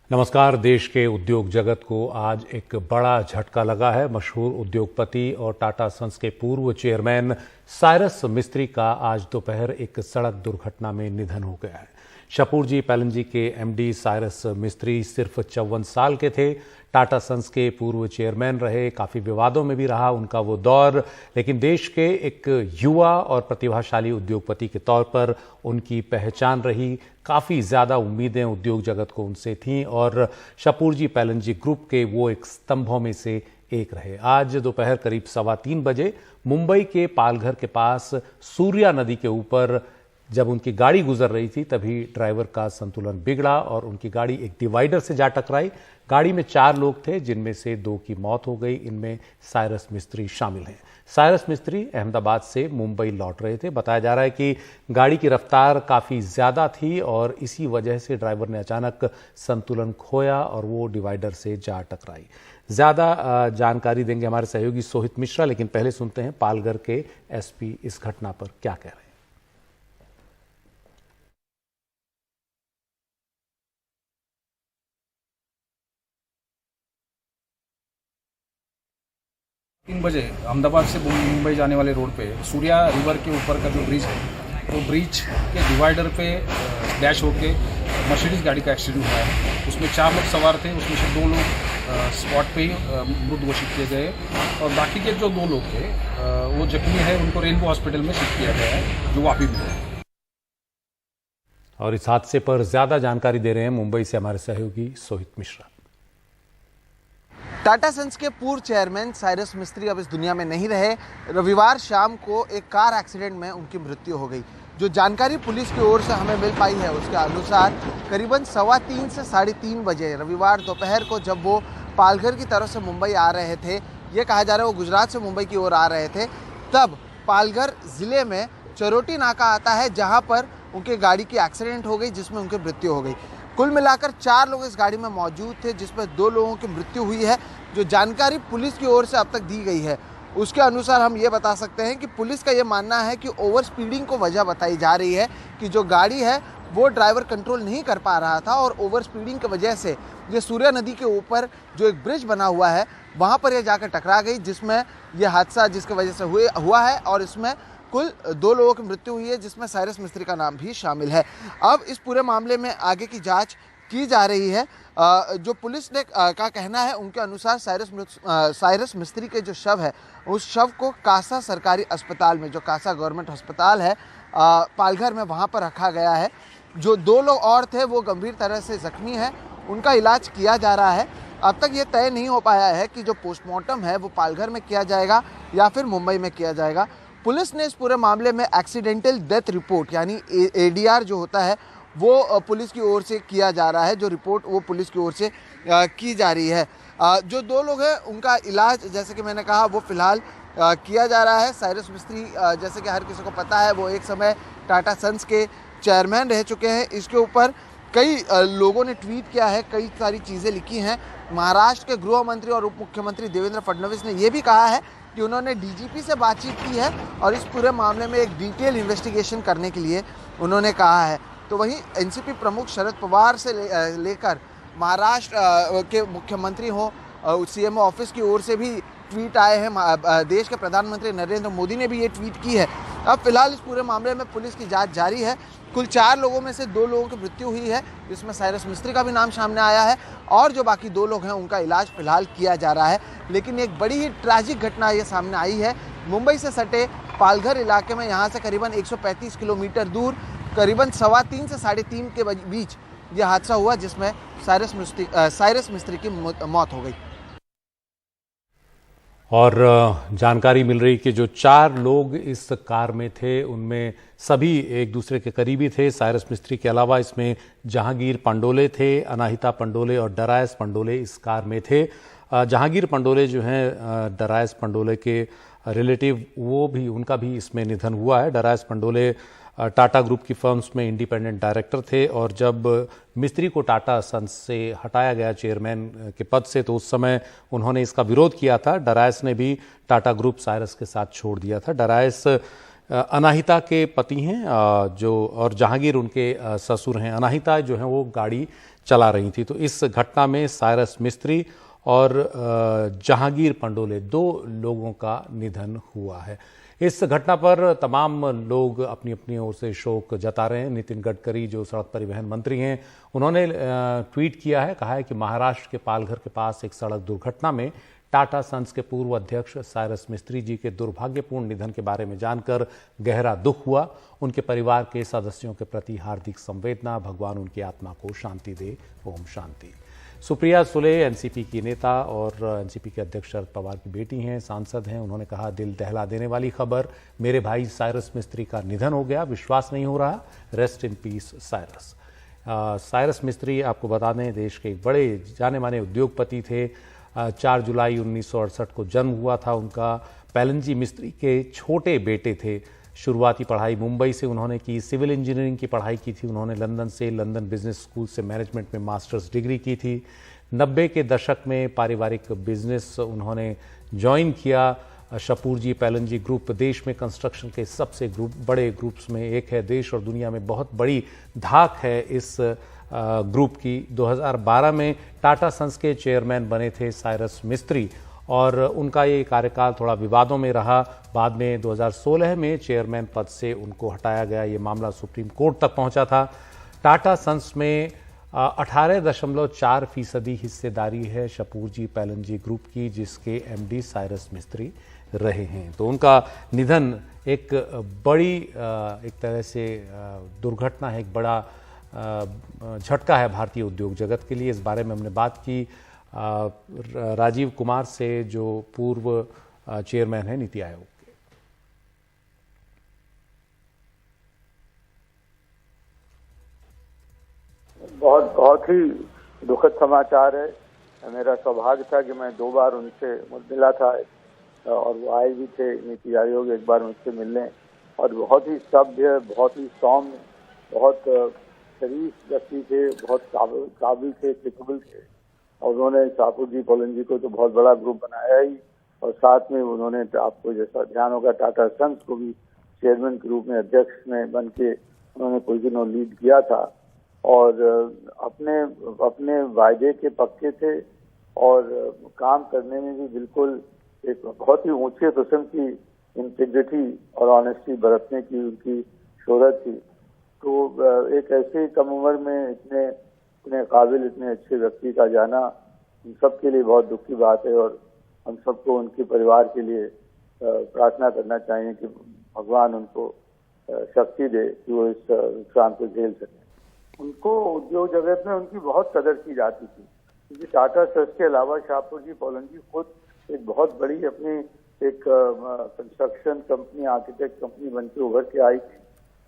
नमस्कार। देश के उद्योग जगत को आज एक बड़ा झटका लगा है। मशहूर उद्योगपति और टाटा सन्स के पूर्व चेयरमैन साइरस मिस्त्री का आज दोपहर एक सड़क दुर्घटना में निधन हो गया है। शापूरजी पैलनजी के एमडी साइरस मिस्त्री सिर्फ 54 साल के थे। टाटा सन्स के पूर्व चेयरमैन रहे, काफ़ी विवादों में भी रहा उनका वो दौर, लेकिन देश के एक युवा और प्रतिभाशाली उद्योगपति के तौर पर उनकी पहचान रही। काफ़ी ज़्यादा उम्मीदें उद्योग जगत को उनसे थीं और शापूरजी पैलनजी ग्रुप के वो एक स्तंभों में से एक रहे। आज दोपहर करीब 3:15 बजे मुंबई के पालघर के पास सूर्या नदी के ऊपर जब उनकी गाड़ी गुजर रही थी तभी ड्राइवर का संतुलन बिगड़ा और उनकी गाड़ी एक डिवाइडर से जा टकराई। गाड़ी में 4 लोग थे, जिनमें से 2 की मौत हो गई। इनमें साइरस मिस्त्री शामिल हैं। साइरस मिस्त्री अहमदाबाद से मुंबई लौट रहे थे। बताया जा रहा है कि गाड़ी की रफ्तार काफ़ी ज़्यादा थी और इसी वजह से ड्राइवर ने अचानक संतुलन खोया और वो डिवाइडर से जा टकराई। ज़्यादा जानकारी देंगे हमारे सहयोगी सोहित मिश्रा, लेकिन पहले सुनते हैं पालघर के एसपी इस घटना पर क्या कह रहे हैं। 3 बजे अहमदाबाद से मुंबई जाने वाले रोड पे सूर्या रिवर के ऊपर का जो ब्रिज है, तो ब्रिज के डिवाइडर पे डैश होके मर्सिडीज गाड़ी का एक्सीडेंट हुआ है। उसमें 4 लोग सवार थे, उसमें से 2 लोग स्पॉट पे ही मृत घोषित किए गए और बाकी के जो 2 लोग थे वो जख्मी है, उनको रेनबो हॉस्पिटल में शिफ्ट किया गया है, जो वापी भी है। और इस हादसे पर ज्यादा जानकारी दे रहे हैं मुंबई से हमारे सहयोगी सोहित मिश्रा। टाटा सन्स के पूर्व चेयरमैन साइरस मिस्त्री अब इस दुनिया में नहीं रहे। रविवार शाम को एक कार एक्सीडेंट में उनकी मृत्यु हो गई। जो जानकारी पुलिस की ओर से हमें मिल पाई है उसके अनुसार करीबन 3:15 से 3:30 बजे रविवार दोपहर को जब वो पालघर की तरफ से मुंबई आ रहे थे, ये कहा जा रहा है वो गुजरात से मुंबई की ओर आ रहे थे, तब पालघर ज़िले में चरोटी नाका आता है जहाँ पर उनकी गाड़ी की एक्सीडेंट हो गई, जिसमें उनकी मृत्यु हो गई। कुल मिलाकर 4 लोग इस गाड़ी में मौजूद थे, जिसमें 2 लोगों की मृत्यु हुई है। जो जानकारी पुलिस की ओर से अब तक दी गई है उसके अनुसार हम ये बता सकते हैं कि पुलिस का ये मानना है कि ओवर स्पीडिंग को वजह बताई जा रही है कि जो गाड़ी है वो ड्राइवर कंट्रोल नहीं कर पा रहा था और ओवर स्पीडिंग की वजह से ये सूर्या नदी के ऊपर जो एक ब्रिज बना हुआ है वहाँ पर ये जाकर टकरा गई, जिसमें यह हादसा जिसकी वजह से हुआ है और इसमें कुल 2 लोगों की मृत्यु हुई है, जिसमें साइरस मिस्त्री का नाम भी शामिल है। अब इस पूरे मामले में आगे की जांच की जा रही है। जो पुलिस ने का कहना है उनके अनुसार साइरस मिस्त्री के जो शव है उस शव को कासा सरकारी अस्पताल में, जो कासा गवर्नमेंट अस्पताल है पालघर में, वहाँ पर रखा गया है। जो 2 लोग और थे वो गंभीर तरह से जख्मी हैं, उनका इलाज किया जा रहा है। अब तक ये तय नहीं हो पाया है कि जो पोस्टमार्टम है वो पालघर में किया जाएगा या फिर मुंबई में किया जाएगा। पुलिस ने इस पूरे मामले में एक्सीडेंटल डेथ रिपोर्ट यानी ADR जो होता है वो पुलिस की ओर से किया जा रहा है। जो रिपोर्ट वो पुलिस की ओर से की जा रही है। जो 2 लोग हैं उनका इलाज जैसे कि मैंने कहा वो फिलहाल किया जा रहा है। साइरस मिस्त्री जैसे कि हर किसी को पता है वो एक समय टाटा सन्स के चेयरमैन रह चुके हैं। इसके ऊपर कई लोगों ने ट्वीट किया है, कई सारी चीज़ें लिखी हैं। महाराष्ट्र के गृह मंत्री और उप मुख्यमंत्री देवेंद्र फडणवीस ने यह भी कहा है कि उन्होंने DGP से बातचीत की है और इस पूरे मामले में एक डिटेल इन्वेस्टिगेशन करने के लिए उन्होंने कहा है। तो वहीं NCP प्रमुख शरद पवार से लेकर महाराष्ट्र के मुख्यमंत्री हो, CMO ऑफिस की ओर से भी ट्वीट आए हैं। देश के प्रधानमंत्री नरेंद्र मोदी ने भी ये ट्वीट की है। अब फिलहाल इस पूरे मामले में पुलिस की जांच जारी है। कुल 4 लोगों में से 2 लोगों की मृत्यु हुई है, जिसमें साइरस मिस्त्री का भी नाम सामने आया है और जो बाकी 2 लोग हैं उनका इलाज फिलहाल किया जा रहा है। लेकिन एक बड़ी ही ट्रैजिक घटना ये सामने आई है। मुंबई से सटे पालघर इलाके में, यहाँ से करीबन 135 किलोमीटर दूर करीबन 3:15 से 3:30 के बीच यह हादसा हुआ, जिसमें साइरस मिस्त्री की मौत हो गई। और जानकारी मिल रही कि जो 4 लोग इस कार में थे उनमें सभी एक दूसरे के करीबी थे। साइरस मिस्त्री के अलावा इसमें जहांगीर पंडोले थे, अनाहिता पंडोले और डरायस पंडोले इस कार में थे। जहांगीर पंडोले जो हैं डरायस पंडोले के रिलेटिव, वो भी उनका भी इसमें निधन हुआ है। डरायस पंडोले टाटा ग्रुप की फर्म्स में इंडिपेंडेंट डायरेक्टर थे और जब मिस्त्री को टाटा सन्स से हटाया गया चेयरमैन के पद से तो उस समय उन्होंने इसका विरोध किया था। डरायस ने भी टाटा ग्रुप साइरस के साथ छोड़ दिया था। डरायस अनाहिता के पति हैं जो, और जहांगीर उनके ससुर हैं। अनाहिता जो है वो गाड़ी चला रही थी। तो इस घटना में साइरस मिस्त्री और जहांगीर पंडोले 2 लोगों का निधन हुआ है। इस घटना पर तमाम लोग अपनी अपनी ओर से शोक जता रहे हैं। नितिन गडकरी जो सड़क परिवहन मंत्री हैं, उन्होंने ट्वीट किया है, कहा है कि महाराष्ट्र के पालघर के पास एक सड़क दुर्घटना में टाटा सन्स के पूर्व अध्यक्ष साइरस मिस्त्री जी के दुर्भाग्यपूर्ण निधन के बारे में जानकर गहरा दुख हुआ। उनके परिवार के सदस्यों के प्रति हार्दिक संवेदना। भगवान उनकी आत्मा को शांति दे। ओम शांति। सुप्रिया सुले एनसीपी की नेता और एनसीपी के अध्यक्ष शरद पवार की बेटी हैं, सांसद हैं। उन्होंने कहा, दिल दहला देने वाली खबर, मेरे भाई साइरस मिस्त्री का निधन हो गया, विश्वास नहीं हो रहा। Rest in peace Cyrus. Cyrus मिस्त्री, आपको बता दें, देश के एक बड़े जाने माने उद्योगपति थे। 4 जुलाई 1968 को जन्म हुआ था उनका। पैलनजी मिस्त्री के छोटे बेटे थे। शुरुआती पढ़ाई मुंबई से उन्होंने की। सिविल इंजीनियरिंग की पढ़ाई की थी उन्होंने लंदन बिजनेस स्कूल से मैनेजमेंट में मास्टर्स डिग्री की थी। 90 के दशक में पारिवारिक बिजनेस उन्होंने ज्वाइन किया। शपूरजी पैलनजी ग्रुप देश में कंस्ट्रक्शन के सबसे बड़े ग्रुप्स में एक है। देश और दुनिया में बहुत बड़ी धाक है इस ग्रुप की। 2012 में टाटा सन्स के चेयरमैन बने थे साइरस मिस्त्री और उनका ये कार्यकाल थोड़ा विवादों में रहा। बाद में 2016 में चेयरमैन पद से उनको हटाया गया। ये मामला सुप्रीम कोर्ट तक पहुंचा था। टाटा सन्स में 18.4% हिस्सेदारी है शपूरजी पैलनजी ग्रुप की, जिसके एमडी साइरस मिस्त्री रहे हैं। तो उनका निधन एक बड़ी एक तरह से दुर्घटना है, एक बड़ा झटका है भारतीय उद्योग जगत के लिए। इस बारे में हमने बात की राजीव कुमार से, जो पूर्व चेयरमैन है नीति आयोग के। बहुत ही दुखद समाचार है। मेरा सौभाग्य था कि मैं 2 बार उनसे मिला था और वो आए भी थे नीति आयोग एक बार उनसे मिलने। और बहुत ही सभ्य, बहुत ही सौम्य, बहुत शरीफ व्यक्ति थे, बहुत काबिल थे, कैपेबल थे। और उन्होंने शपूरजी पैलनजी को तो बहुत बड़ा ग्रुप बनाया ही, और साथ में उन्होंने, आपको जैसा ध्यान होगा, टाटा सन्स को भी चेयरमैन के रूप में, अध्यक्ष में बन के उन्होंने कुछ दिनों लीड किया था। और अपने वायदे के पक्के थे और काम करने में भी बिल्कुल एक बहुत ही ऊंचे किस्म की इंटीग्रिटी और ऑनेस्टी बरतने की उनकी शोहरत थी। तो एक ऐसे कम उम्र में इतने काबिल, इतने अच्छे व्यक्ति का जाना हम सब के लिए बहुत दुख की बात है। और हम सबको उनके परिवार के लिए प्रार्थना करना चाहिए कि भगवान उनको शक्ति दे कि वो इस नुकसान को झेल सके। उनको उद्योग जगत में उनकी बहुत कदर की जाती थी, क्योंकि टाटा सन्स के अलावा शपूरजी पैलनजी खुद एक बहुत बड़ी अपनी एक कंस्ट्रक्शन कंपनी, आर्किटेक्ट कंपनी बन के उभर के आई थी।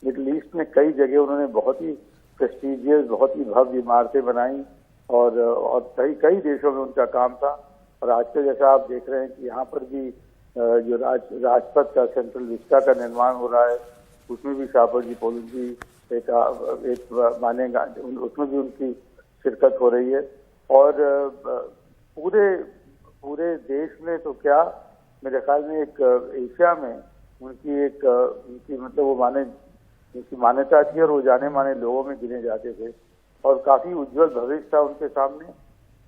मिडिल ईस्ट में कई जगह उन्होंने बहुत ही प्रेस्टीजियस, बहुत ही भव्य इमारतें बनाई और कई देशों में उनका काम था। और आजकल जैसा आप देख रहे हैं कि यहाँ पर भी जो राजपथ का सेंट्रल विस्टा का निर्माण हो रहा है, उसमें भी शपूरजी पैलनजी एक मानेगा, उसमें भी उनकी शिरकत हो रही है। और पूरे देश में तो क्या, मेरे ख्याल में एक एशिया में उनकी मतलब वो उनकी मान्यता थी और वो जाने माने लोगों में गिने जाते थे और काफी उज्जवल भविष्य था उनके सामने।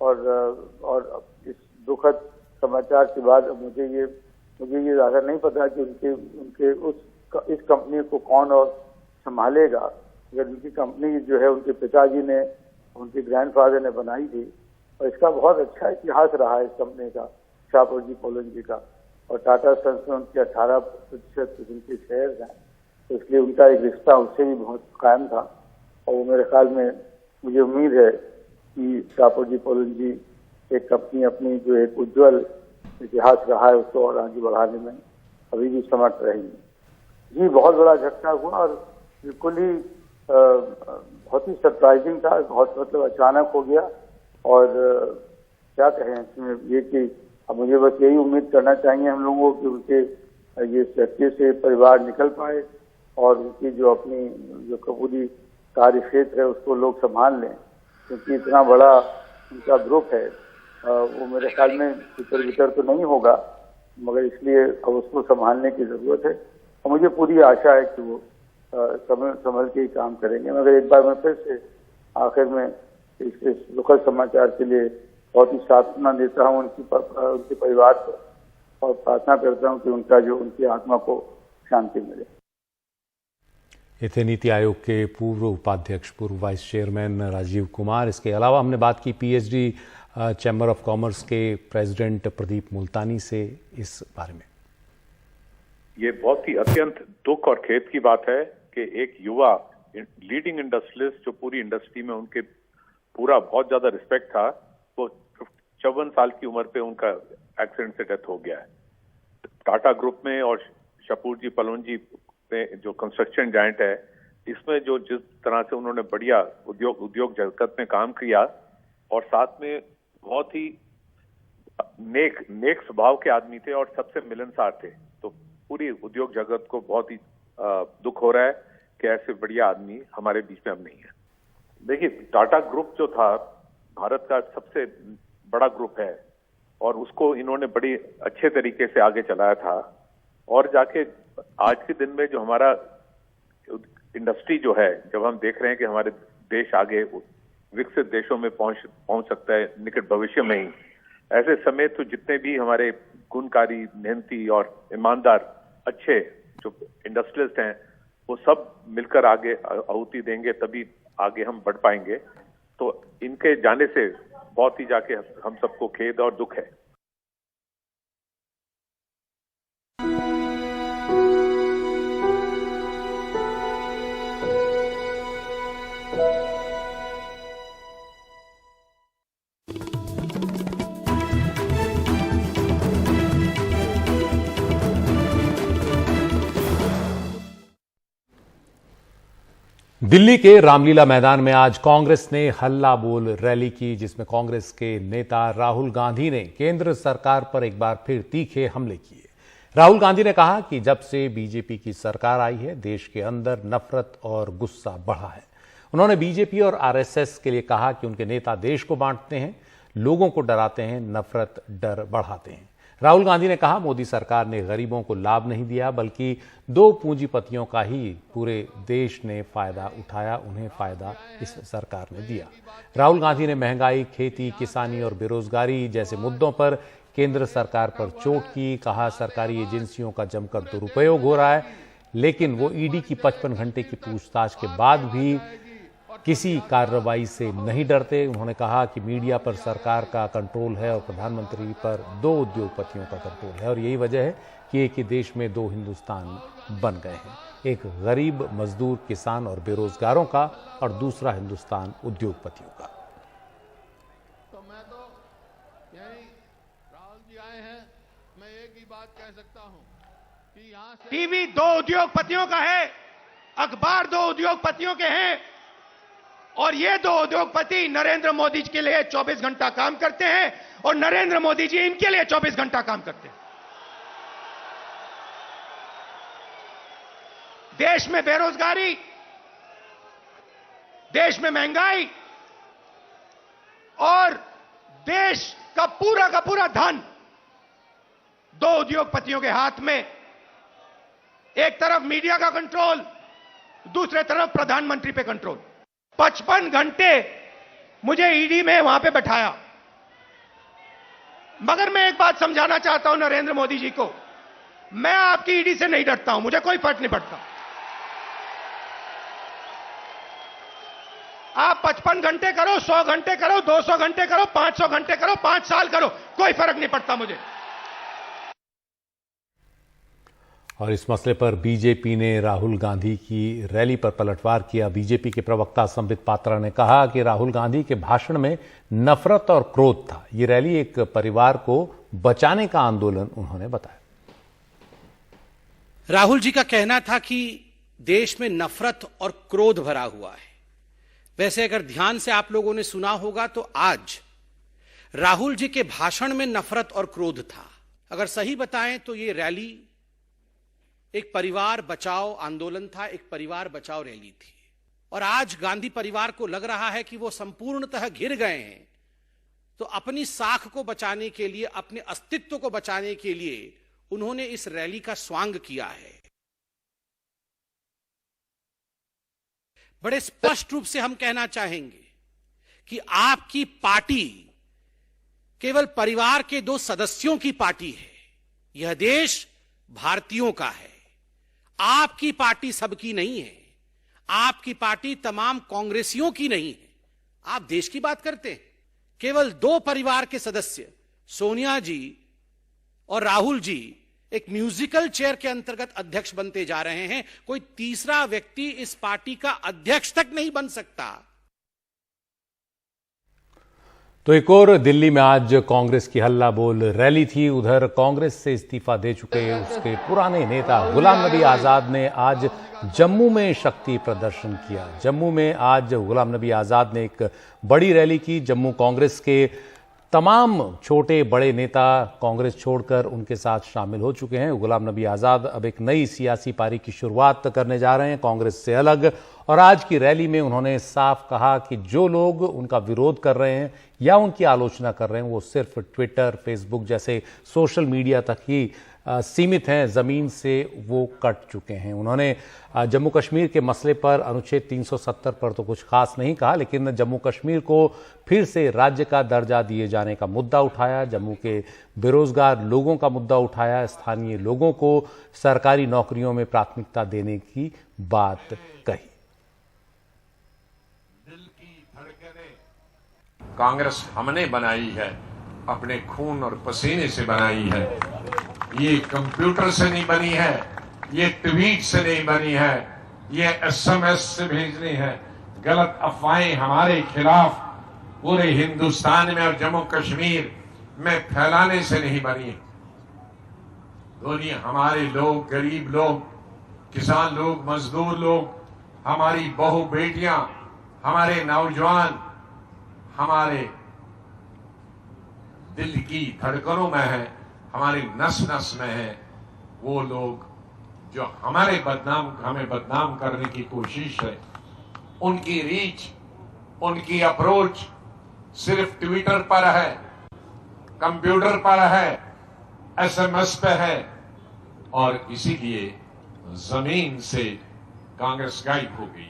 और इस दुखद समाचार के बाद मुझे ये ज्यादा नहीं पता कि उनके इस कंपनी को कौन और संभालेगा। अगर उनकी कंपनी जो है उनके पिताजी ने, उनके ग्रैंडफादर ने बनाई थी, और इसका बहुत अच्छा इतिहास रहा है इस कंपनी का, शपूरजी पैलनजी का। और टाटा सन्स में उनके 18% उनके शेयर हैं, तो इसलिए उनका एक रिश्ता उससे भी बहुत कायम था। और वो मेरे ख्याल में, मुझे उम्मीद है कि शपूरजी पैलनजी एक कंपनी अपनी जो एक उज्जवल इतिहास रहा है उसको और आगे बढ़ाने में अभी भी समर्थ रहेंगे। जी, बहुत बड़ा झटका हुआ और बिल्कुल ही बहुत ही सरप्राइजिंग था, बहुत मतलब अचानक हो गया। और क्या कहें इसमें, ये कि अब मुझे बस यही उम्मीद करना चाहिए हम लोगों को कि उनके ये झटके से परिवार निकल पाए और उनकी जो अपनी जो पूरी कार्य क्षेत्र है उसको लोग संभाल लें, क्योंकि इतना बड़ा उनका ग्रुप है, वो मेरे ख्याल में भीतर तो नहीं होगा, मगर इसलिए अब उसको संभालने की जरूरत है। और मुझे पूरी आशा है कि वो संभल के ही काम करेंगे। मगर एक बार मैं फिर से आखिर में इस दुखद समाचार के लिए बहुत ही सांत्वना देता हूँ उनके परिवार को और प्रार्थना करता हूँ कि उनकी आत्मा को शांति मिले। ये थे नीति आयोग के पूर्व उपाध्यक्ष, पूर्व वाइस चेयरमैन राजीव कुमार। इसके अलावा हमने बात की पीएचडी चैम्बर ऑफ कॉमर्स के प्रेसिडेंट प्रदीप मुल्तानी से इस बारे में। ये बहुत ही अत्यंत दुख और खेद की बात है कि एक युवा लीडिंग इंडस्ट्रियलिस्ट जो पूरी इंडस्ट्री में उनके पूरा बहुत ज्यादा रिस्पेक्ट था, वो 54 साल की उम्र पे उनका एक्सीडेंट से डेथ हो गया है। टाटा ग्रुप में और शपूर जी पलोनजी में जो कंस्ट्रक्शन जायंट है, इसमें जो जिस तरह से उन्होंने बढ़िया उद्योग जगत में काम किया और साथ में बहुत ही नेक स्वभाव के आदमी थे और सबसे मिलनसार थे, तो पूरी उद्योग जगत को बहुत ही दुख हो रहा है कि ऐसे बढ़िया आदमी हमारे बीच में अब नहीं है। देखिए, टाटा ग्रुप जो था भारत का सबसे बड़ा ग्रुप है और उसको इन्होंने बड़ी अच्छे तरीके से आगे चलाया था और जाके आज के दिन में जो हमारा इंडस्ट्री जो है, जब हम देख रहे हैं कि हमारे देश आगे विकसित देशों में पहुंच सकता है निकट भविष्य में ही, ऐसे समय तो जितने भी हमारे गुणकारी, मेहनती और ईमानदार अच्छे जो इंडस्ट्रियलिस्ट हैं, वो सब मिलकर आगे आहुति देंगे, तभी आगे हम बढ़ पाएंगे। तो इनके जाने से बहुत ही जाके हम सबको खेद और दुख है। दिल्ली के रामलीला मैदान में आज कांग्रेस ने हल्ला बोल रैली की, जिसमें कांग्रेस के नेता राहुल गांधी ने केंद्र सरकार पर एक बार फिर तीखे हमले किए। राहुल गांधी ने कहा कि जब से बीजेपी की सरकार आई है, देश के अंदर नफरत और गुस्सा बढ़ा है। उन्होंने बीजेपी और आरएसएस के लिए कहा कि उनके नेता देश को बांटते हैं, लोगों को डराते हैं, नफरत डर बढ़ाते हैं। राहुल गांधी ने कहा, मोदी सरकार ने गरीबों को लाभ नहीं दिया, बल्कि दो पूंजीपतियों का ही पूरे देश ने फायदा उठाया, उन्हें फायदा इस सरकार ने दिया। राहुल गांधी ने महंगाई, खेती, किसानी और बेरोजगारी जैसे मुद्दों पर केंद्र सरकार पर चोट की। कहा, सरकारी एजेंसियों का जमकर दुरुपयोग हो रहा है, लेकिन वो ईडी की 55 घंटे की पूछताछ के बाद भी किसी कार्रवाई से नहीं डरते। उन्होंने कहा कि मीडिया पर सरकार का कंट्रोल है और प्रधानमंत्री पर दो उद्योगपतियों का कंट्रोल है और यही वजह है कि एक ही देश में दो हिंदुस्तान बन गए हैं, एक गरीब मजदूर, किसान और बेरोजगारों का और दूसरा हिंदुस्तान उद्योगपतियों का। तो मैं तो यही राहुल जी आए हैं, मैं एक ही बात कह सकता हूं कि यहां से टीवी दो उद्योगपतियों का है, अखबार दो उद्योगपतियों के हैं और ये दो उद्योगपति नरेंद्र मोदी जी के लिए 24 घंटा काम करते हैं और नरेंद्र मोदी जी इनके लिए 24 घंटा काम करते हैं। देश में बेरोजगारी, देश में महंगाई और देश का पूरा धन दो उद्योगपतियों के हाथ में। एक तरफ मीडिया का कंट्रोल, दूसरे तरफ प्रधानमंत्री पे कंट्रोल। 55 घंटे मुझे ईडी में वहां पे बैठाया, मगर मैं एक बात समझाना चाहता हूं नरेंद्र मोदी जी को, मैं आपकी ईडी से नहीं डरता हूं, मुझे कोई फर्क नहीं पड़ता। आप 55 घंटे करो, 100 घंटे करो, 200 घंटे करो, 500 घंटे करो, 5 साल करो, कोई फर्क नहीं पड़ता मुझे। और इस मसले पर बीजेपी ने राहुल गांधी की रैली पर पलटवार किया। बीजेपी के प्रवक्ता संबित पात्रा ने कहा कि राहुल गांधी के भाषण में नफरत और क्रोध था। ये रैली एक परिवार को बचाने का आंदोलन उन्होंने बताया। राहुल जी का कहना था कि देश में नफरत और क्रोध भरा हुआ है। वैसे अगर ध्यान से आप लोगों ने सुना होगा तो आज राहुल जी के भाषण में नफरत और क्रोध था। अगर सही बताएं तो ये रैली एक परिवार बचाओ आंदोलन था, एक परिवार बचाओ रैली थी। और आज गांधी परिवार को लग रहा है कि वो संपूर्णतः घिर गए हैं, तो अपनी साख को बचाने के लिए, अपने अस्तित्व को बचाने के लिए उन्होंने इस रैली का स्वांग किया है। बड़े स्पष्ट रूप से हम कहना चाहेंगे कि आपकी पार्टी केवल परिवार के 2 सदस्यों की पार्टी है। यह देश भारतीयों का है। आपकी पार्टी सबकी नहीं है। आपकी पार्टी तमाम कांग्रेसियों की नहीं है। आप देश की बात करते हैं। केवल 2 परिवार के सदस्य सोनिया जी और राहुल जी एक म्यूजिकल चेयर के अंतर्गत अध्यक्ष बनते जा रहे हैं। कोई तीसरा व्यक्ति इस पार्टी का अध्यक्ष तक नहीं बन सकता। तो एक और दिल्ली में आज कांग्रेस की हल्ला बोल रैली थी। उधर कांग्रेस से इस्तीफा दे चुके उसके पुराने नेता गुलाम नबी आजाद ने आज जम्मू में शक्ति प्रदर्शन किया। जम्मू में आज गुलाम नबी आजाद ने एक बड़ी रैली की। जम्मू कांग्रेस के तमाम छोटे बड़े नेता कांग्रेस छोड़कर उनके साथ शामिल हो चुके हैं। गुलाम नबी आजाद अब एक नई सियासी पारी की शुरुआत करने जा रहे हैं कांग्रेस से अलग। और आज की रैली में उन्होंने साफ कहा कि जो लोग उनका विरोध कर रहे हैं या उनकी आलोचना कर रहे हैं वो सिर्फ ट्विटर, फेसबुक जैसे सोशल मीडिया तक ही सीमित हैं, जमीन से वो कट चुके हैं। उन्होंने जम्मू कश्मीर के मसले पर अनुच्छेद 370 पर तो कुछ खास नहीं कहा, लेकिन जम्मू कश्मीर को फिर से राज्य का दर्जा दिए जाने का मुद्दा उठाया। जम्मू के बेरोजगार लोगों का मुद्दा उठाया। स्थानीय लोगों को सरकारी नौकरियों में प्राथमिकता देने की बात कही। कांग्रेस हमने बनाई है, अपने खून और पसीने से बनाई है। ये कंप्यूटर से नहीं बनी है, ये ट्वीट से नहीं बनी है, ये SMS से भेजनी है। गलत अफवाहें हमारे खिलाफ पूरे हिंदुस्तान में और जम्मू कश्मीर में फैलाने से नहीं बनी है। दुनिया हमारे लोग, गरीब लोग, किसान लोग, मजदूर लोग, हमारी बहू बेटियां, हमारे नौजवान हमारे दिल की धड़कनों में है, हमारी नस नस में है। वो लोग जो हमें बदनाम करने की कोशिश है, उनकी रीच, उनकी अप्रोच सिर्फ ट्विटर पर है, कंप्यूटर पर है, SMS पे है और इसीलिए जमीन से कांग्रेस गायब हो गई।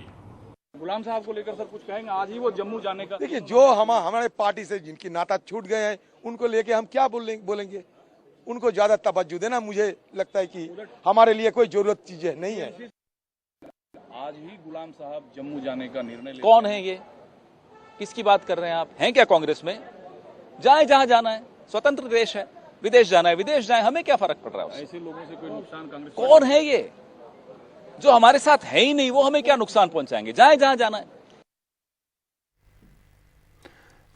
गुलाम साहब को लेकर सर कुछ कहेंगे? आज ही वो जम्मू जाने का, देखिए जो हमारे पार्टी से जिनकी नाता छूट गए हैं उनको लेके हम क्या बोलेंगे। उनको ज्यादा तवज्जो देना मुझे लगता है कि हमारे लिए कोई जरूरत चीजें नहीं है। आज ही गुलाम साहब जम्मू जाने का निर्णय कौन है ये? किसकी बात कर रहे हैं आप? हैं क्या कांग्रेस में? जाए जहां जाना है, स्वतंत्र देश है। विदेश जाना है विदेश जाए, हमें क्या फर्क पड़ रहा है? ऐसे लोगों से कोई नुकसान कांग्रेस? कौन है ये जो हमारे साथ है ही नहीं? वो हमें क्या नुकसान पहुंचाएंगे? जाए जहां जाना है।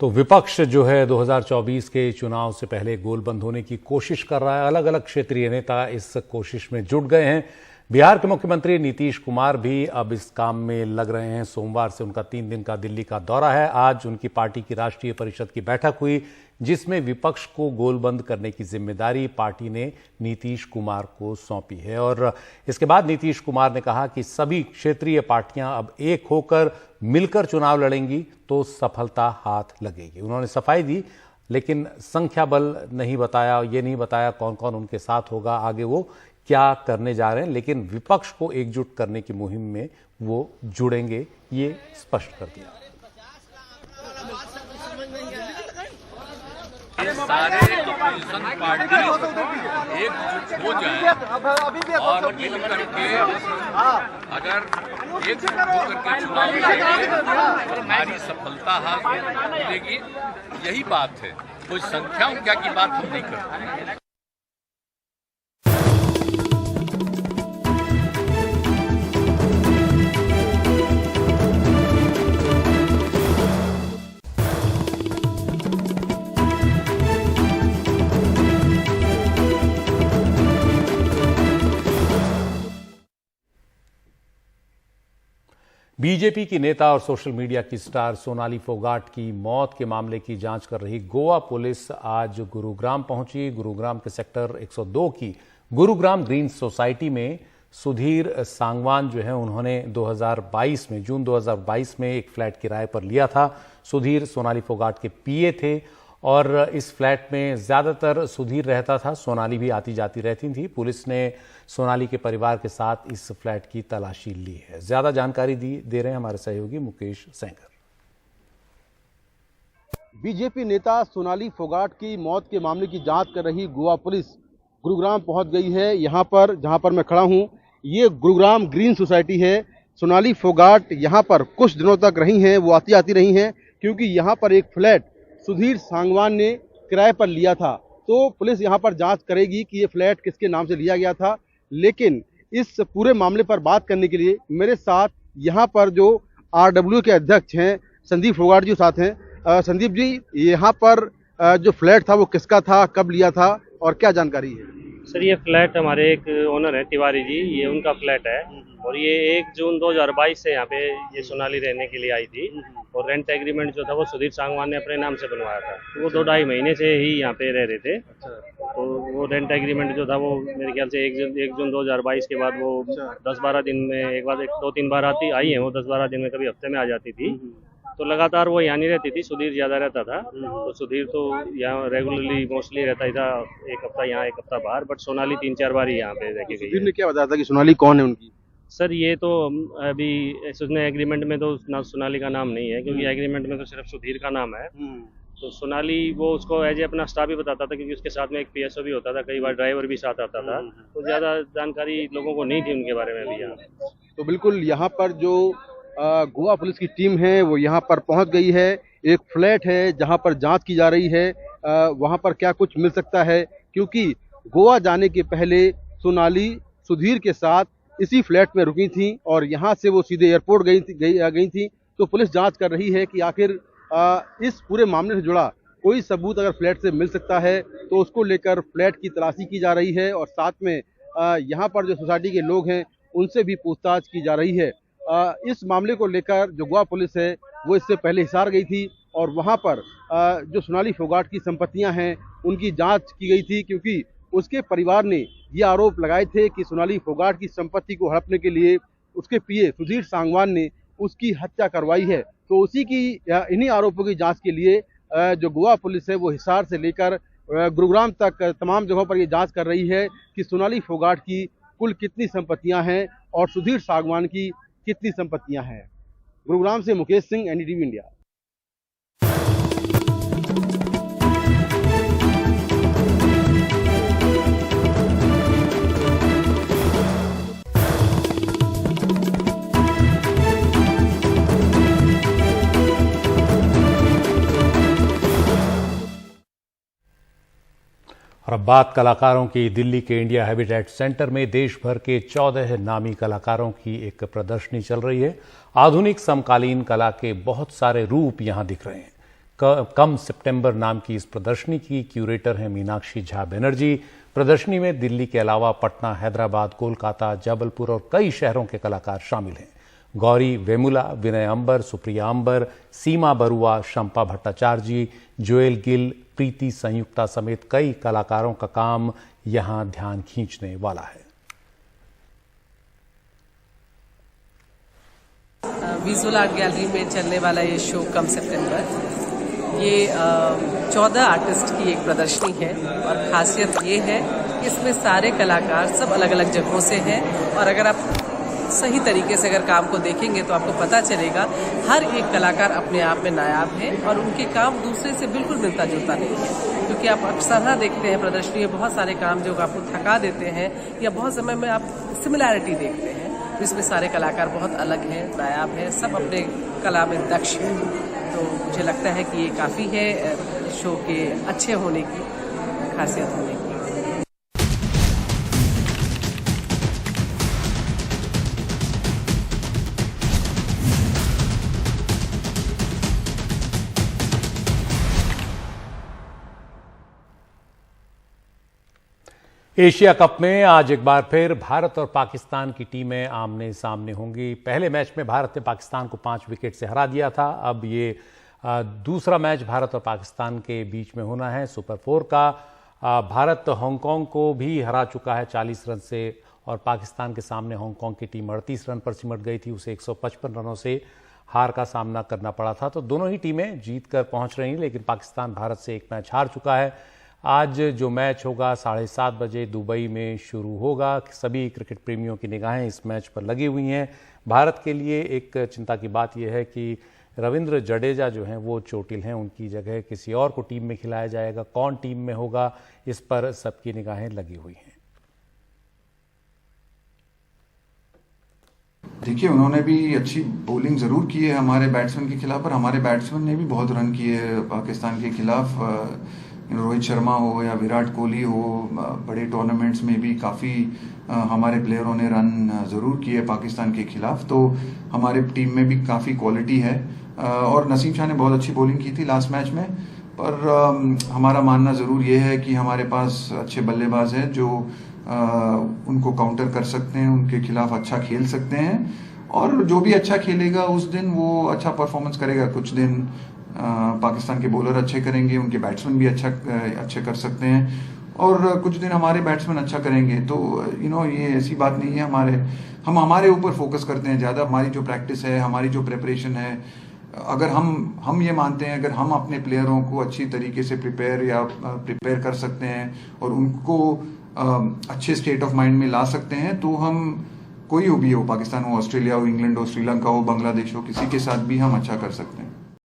तो विपक्ष जो है 2024 के चुनाव से पहले गोलबंद होने की कोशिश कर रहा है। अलग अलग क्षेत्रीय नेता इस कोशिश में जुट गए हैं। बिहार के मुख्यमंत्री नीतीश कुमार भी अब इस काम में लग रहे हैं। सोमवार से उनका 3 दिन का दिल्ली का दौरा है। आज उनकी पार्टी की राष्ट्रीय परिषद की बैठक हुई, जिसमें विपक्ष को गोलबंद करने की जिम्मेदारी पार्टी ने नीतीश कुमार को सौंपी है। और इसके बाद नीतीश कुमार ने कहा कि सभी क्षेत्रीय पार्टियां अब एक होकर मिलकर चुनाव लड़ेंगी तो सफलता हाथ लगेगी। उन्होंने सफाई दी, लेकिन संख्या बल नहीं बताया, ये नहीं बताया कौन कौन उनके साथ होगा, आगे वो क्या करने जा रहे हैं। लेकिन विपक्ष को एकजुट करने की मुहिम में वो जुड़ेंगे, ये स्पष्ट कर दिया। सारे अपोजिशन पार्टी एकजुट हो जाए और मिल करके अगर एकजुट होकर के चुनाव लड़ेंगे तो हमारी सफलता हाथ मिलेगी। यही बात है, कोई संख्याओं क्या की बात हम नहीं करते। बीजेपी की नेता और सोशल मीडिया की स्टार सोनाली फोगाट की मौत के मामले की जांच कर रही गोवा पुलिस आज गुरुग्राम पहुंची। गुरुग्राम के सेक्टर 102 की गुरुग्राम ग्रीन सोसाइटी में सुधीर सांगवान जो है, उन्होंने 2022 में जून 2022 में एक फ्लैट किराए पर लिया था। सुधीर सोनाली फोगाट के पीए थे और इस फ्लैट में ज्यादातर सुधीर रहता था, सोनाली भी आती जाती रहती थी। पुलिस ने सोनाली के परिवार के साथ इस फ्लैट की तलाशी ली है। ज्यादा जानकारी दे रहे हैं हमारे सहयोगी मुकेश सेंगर। बीजेपी नेता सोनाली फोगाट की मौत के मामले की जांच कर रही गोवा पुलिस गुरुग्राम पहुंच गई है। यहाँ पर जहाँ पर मैं खड़ा हूँ, ये गुरुग्राम ग्रीन सोसाइटी है। सोनाली फोगाट यहाँ पर कुछ दिनों तक रही हैं, वो आती रही हैं, क्योंकि यहाँ पर एक फ्लैट सुधीर सांगवान ने किराए पर लिया था। तो पुलिस यहाँ पर जांच करेगी कि ये फ्लैट किसके नाम से लिया गया था। लेकिन इस पूरे मामले पर बात करने के लिए मेरे साथ यहाँ पर जो RW के अध्यक्ष हैं संदीप फोगाट जी साथ हैं। संदीप जी, यहाँ पर जो फ्लैट था वो किसका था, कब लिया था और क्या जानकारी है? सर, ये फ्लैट हमारे एक ओनर है तिवारी जी, ये उनका फ्लैट है और ये 1 जून 2022 से यहाँ पे ये सोनाली रहने के लिए आई थी और रेंट एग्रीमेंट जो था वो सुधीर सांगवान ने अपने नाम से बनवाया था। तो वो 2-2.5 महीने से ही यहाँ पे रह रहे थे। तो वो रेंट एग्रीमेंट जो था वो मेरे ख्याल से 1 जून 2022 के बाद वो 10-12 दिन में एक बार 2-3 बार आई है वो 10-12 दिन में, कभी हफ्ते में आ जाती थी। तो लगातार वो यहाँ नहीं रहती थी, सुधीर ज़्यादा रहता था। तो सुधीर तो यहाँ रेगुलरली मोस्टली रहता ही था, एक हफ्ता यहाँ एक हफ्ता बाहर, बट सोनाली 3-4 बार ही यहाँ पे रह के गई। सुधीर ने क्या बताया था कि सोनाली कौन है उनकी? सर, ये तो अभी उसने एग्रीमेंट में तो ना सोनाली का नाम नहीं है, क्योंकि एग्रीमेंट में तो सिर्फ सुधीर का नाम है। तो सोनाली वो उसको एज ए अपना स्टाफ भी बताता था, क्योंकि उसके साथ में एक PSO भी होता था, कई बार ड्राइवर भी साथ आता था। तो ज़्यादा जानकारी लोगों को नहीं थी उनके बारे में भी यहाँ। तो बिल्कुल यहाँ पर जो गोवा पुलिस की टीम है वो यहाँ पर पहुँच गई है। एक फ्लैट है जहाँ पर जाँच की जा रही है, वहाँ पर क्या कुछ मिल सकता है, क्योंकि गोवा जाने के पहले सोनाली सुधीर के साथ इसी फ्लैट में रुकी थी और यहाँ से वो सीधे एयरपोर्ट गई थी। तो पुलिस जांच कर रही है कि आखिर इस पूरे मामले से जुड़ा कोई सबूत अगर फ्लैट से मिल सकता है तो उसको लेकर फ्लैट की तलाशी की जा रही है और साथ में यहाँ पर जो सोसाइटी के लोग हैं उनसे भी पूछताछ की जा रही है। इस मामले को लेकर जो गोवा पुलिस है वो इससे पहले हिसार गई थी और वहाँ पर जो सोनाली फोगाट की संपत्तियाँ हैं उनकी जाँच की गई थी, क्योंकि उसके परिवार ने ये आरोप लगाए थे कि सोनाली फोगाट की संपत्ति को हड़पने के लिए उसके PA सुधीर सांगवान ने उसकी हत्या करवाई है। तो उसी की इन्हीं आरोपों की जांच के लिए जो गोवा पुलिस है वो हिसार से लेकर गुरुग्राम तक तमाम जगहों पर ये जांच कर रही है कि सोनाली फोगाट की कुल कितनी संपत्तियां हैं और सुधीर सांगवान की कितनी संपत्तियां हैं। गुरुग्राम से मुकेश सिंह, NDTV इंडिया। और अब बात कलाकारों की। दिल्ली के इंडिया हैबिटेट सेंटर में देश भर के 14 नामी कलाकारों की एक प्रदर्शनी चल रही है। आधुनिक समकालीन कला के बहुत सारे रूप यहां दिख रहे हैं। कम सितंबर नाम की इस प्रदर्शनी की क्यूरेटर हैं मीनाक्षी झा बनर्जी। प्रदर्शनी में दिल्ली के अलावा पटना, हैदराबाद, कोलकाता, जबलपुर और कई शहरों के कलाकार शामिल हैं। गौरी वेमुला, विनय अंबर, सुप्रिया अंबर, सीमा बरुआ, शंपा भट्टाचार्य, जोएल गिल, प्रीति संयुक्ता समेत कई कलाकारों का काम यहां ध्यान खींचने वाला है। विजुअल आर्ट गैलरी में चलने वाला ये शो कम सितंबर, ये 14 आर्टिस्ट की एक प्रदर्शनी है और खासियत ये है कि इसमें सारे कलाकार सब अलग अलग जगहों से हैं और अगर आप सही तरीके से अगर काम को देखेंगे तो आपको पता चलेगा हर एक कलाकार अपने आप में नायाब है और उनके काम दूसरे से बिल्कुल मिलता जुलता नहीं है। क्योंकि आप अक्सर देखते हैं प्रदर्शनी में बहुत सारे काम जो आपको थका देते हैं या बहुत समय में आप सिमिलैरिटी देखते हैं, इसमें सारे कलाकार बहुत अलग हैं, नायाब हैं, सब अपने कला में दक्ष हैं। तो मुझे लगता है कि ये काफ़ी है शो के अच्छे होने की, खासियत होने की। एशिया कप में आज एक बार फिर भारत और पाकिस्तान की टीमें आमने सामने होंगी। पहले मैच में भारत ने पाकिस्तान को 5 विकेट से हरा दिया था। अब ये दूसरा मैच भारत और पाकिस्तान के बीच में होना है सुपर 4 का। भारत हांगकांग को भी हरा चुका है 40 रन से और पाकिस्तान के सामने हांगकांग की टीम 38 रन पर सिमट गई थी। उसे 155 रनों से हार का सामना करना पड़ा था। तो दोनों ही टीमें जीत कर पहुंच रही हैं, लेकिन पाकिस्तान भारत से एक मैच हार चुका है। आज जो मैच होगा 7:30 बजे दुबई में शुरू होगा। सभी क्रिकेट प्रेमियों की निगाहें इस मैच पर लगी हुई हैं। भारत के लिए एक चिंता की बात यह है कि रविंद्र जडेजा जो हैं वो चोटिल हैं, उनकी जगह किसी और को टीम में खिलाया जाएगा। कौन टीम में होगा, इस पर सबकी निगाहें लगी हुई हैं। देखिए, उन्होंने भी अच्छी बॉलिंग ज़रूर की है हमारे बैट्समैन के खिलाफ, पर हमारे बैट्समैन ने भी बहुत रन किए पाकिस्तान के खिलाफ। रोहित शर्मा हो या विराट कोहली हो, बड़े टूर्नामेंट्स में भी काफ़ी हमारे प्लेयरों ने रन ज़रूर किए पाकिस्तान के खिलाफ। तो हमारे टीम में भी काफ़ी क्वालिटी है और नसीम शाह ने बहुत अच्छी बॉलिंग की थी लास्ट मैच में। पर हमारा मानना ज़रूर ये है कि हमारे पास अच्छे बल्लेबाज हैं जो उनको काउंटर कर सकते हैं, उनके खिलाफ अच्छा खेल सकते हैं, और जो भी अच्छा खेलेगा उस दिन वो अच्छा परफॉर्मेंस करेगा। कुछ दिन पाकिस्तान के बॉलर अच्छे करेंगे, उनके बैट्समैन भी अच्छे कर सकते हैं, और कुछ दिन हमारे बैट्समैन अच्छा करेंगे। तो ये ऐसी बात नहीं है, हम हमारे ऊपर फोकस करते हैं ज़्यादा। हमारी जो प्रैक्टिस है, हमारी जो प्रिपरेशन है, अगर हम ये मानते हैं अगर हम अपने प्लेयरों को अच्छी तरीके से प्रिपेयर कर सकते हैं और उनको अच्छे स्टेट ऑफ माइंड में ला सकते हैं, तो हम कोई भी हो, पाकिस्तान हो, ऑस्ट्रेलिया हो, इंग्लैंड हो, श्रीलंका हो, बांग्लादेश हो, किसी के साथ भी हम अच्छा कर सकते हैं।